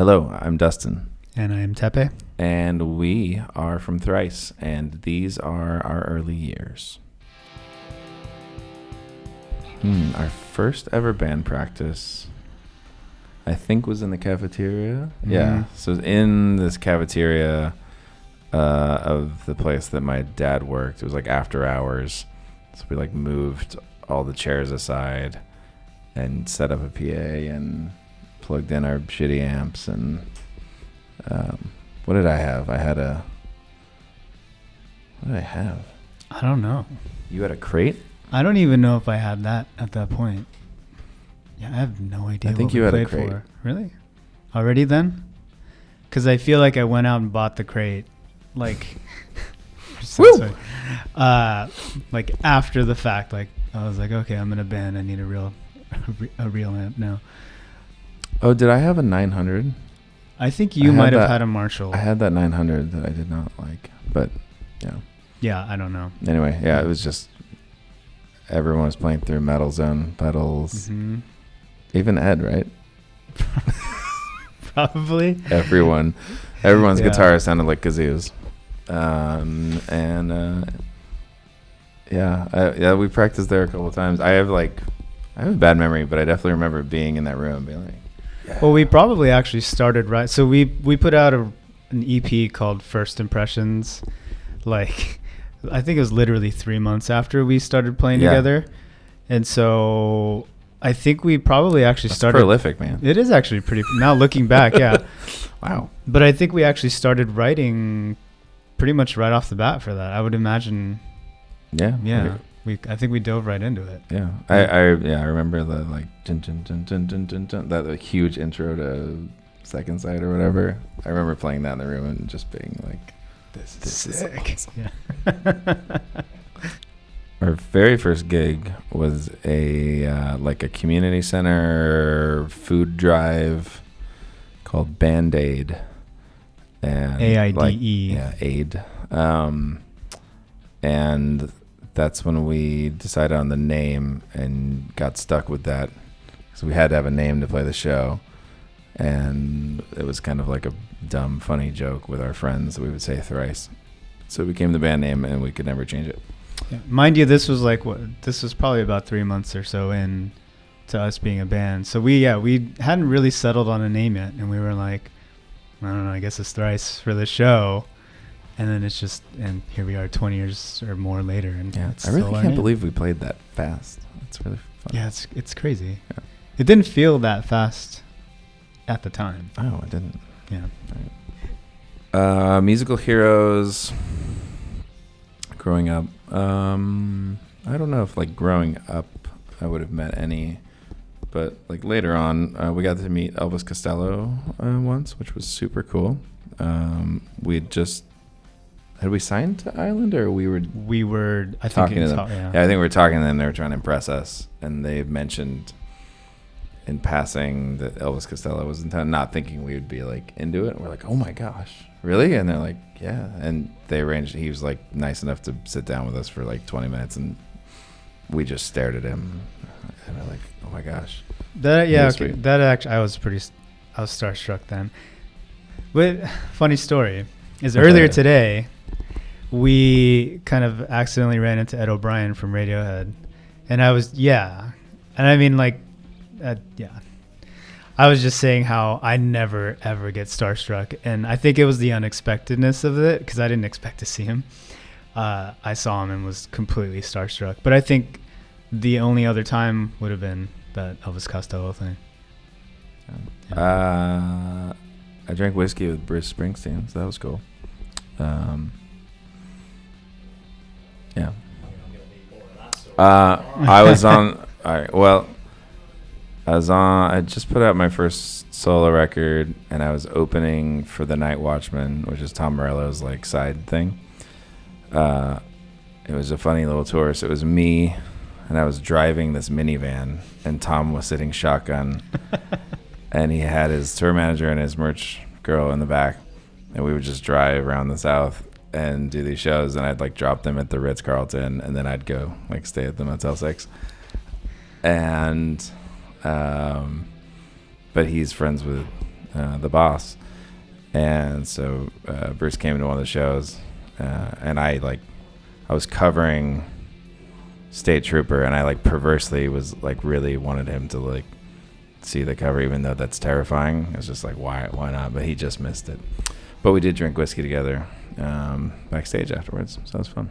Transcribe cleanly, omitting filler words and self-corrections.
Hello, I'm Dustin. And I am Teppei. And we are from Thrice, and these are our early years. Our first ever band practice, I think, was in the cafeteria. Mm-hmm. Yeah, so it was in this cafeteria of the place that my dad worked. It was like after hours, so we like moved all the chairs aside and set up a PA and plugged in our shitty amps. And what did I have? What did I have? I don't know. You had a crate? I don't even know if I had that at that point. Yeah, I have no idea. I think you had a crate. Really? Already then? Because I feel like I went out and bought the crate, like, woo! Like after the fact. Like I was like, okay, I'm in a band. I need a real amp now. Oh, did I have a 900? I think you might have had a Marshall. I had that 900 that I did not like, but yeah. Yeah, I don't know. Anyway, yeah, it was just everyone was playing through Metal Zone pedals. Mm-hmm. Even Ed, right? Probably. Everyone's guitar sounded like kazoos. We practiced there a couple of times. I have a bad memory, but I definitely remember being in that room and being like, yeah. Well, we probably actually started right. So we put out an EP called First Impressions. Like, I think it was literally 3 months after we started playing together. And so I think we probably actually started. Prolific, man. It is actually pretty. Now looking back, yeah. Wow. But I think we actually started writing pretty much right off the bat for that. I would imagine. Yeah. Yeah. I think we dove right into it. Yeah. I remember the dun, dun, dun, dun, dun, dun, dun, that huge intro to Second Sight or whatever. I remember playing that in the room and just being like, this is sick. Awesome. Yeah. Our very first gig was a community center food drive called Band-Aid. And AIDE. Aid. And that's when we decided on the name and got stuck with that. So we had to have a name to play the show. And it was kind of like a dumb, funny joke with our friends. We would say Thrice. So it became the band name, and we could never change it. Yeah. Mind you, this was probably about 3 months or so in to us being a band. So we hadn't really settled on a name yet. And we were like, I don't know, I guess it's Thrice for the show. And then it's just, and here we are 20 years or more later. And yeah, I really can't believe we played that fast. It's really fun. Yeah, it's crazy. Yeah. It didn't feel that fast at the time. Oh, it didn't. Yeah. Right. Musical heroes growing up. I don't know if growing up I would have met any, but later on we got to meet Elvis Costello once, which was super cool. Had we signed to Island, or we were I talking think to them? Yeah, I think we were talking to them. They were trying to impress us, and they mentioned in passing that Elvis Costello was in town, not thinking we would be into it. And we're like, oh my gosh, really? And they're like, yeah. And they arranged. He was nice enough to sit down with us for 20 minutes, and we just stared at him, and we're like, oh my gosh. I was starstruck then. But funny story is earlier today, we kind of accidentally ran into Ed O'Brien from Radiohead, and I was I was just saying how I never ever get starstruck, and I think it was the unexpectedness of it because I didn't expect to see him. I saw him and was completely starstruck, but I think the only other time would have been that Elvis Costello thing. I drank whiskey with Bruce Springsteen, so that was cool. Yeah. I was on. All right. Well, I just put out my first solo record, and I was opening for the Night Watchman, which is Tom Morello's side thing. It was a funny little tour. So it was me, and I was driving this minivan, and Tom was sitting shotgun, and he had his tour manager and his merch girl in the back, and we would just drive around the South and do these shows, and I'd drop them at the Ritz-Carlton, and then I'd go stay at the Motel 6. And but he's friends with the boss. And so Bruce came to one of the shows, and I was covering State Trooper, and I like perversely was like really wanted him to like see the cover, even though that's terrifying. It was just like, why not? But he just missed it. But we did drink whiskey together backstage afterwards, so that was fun.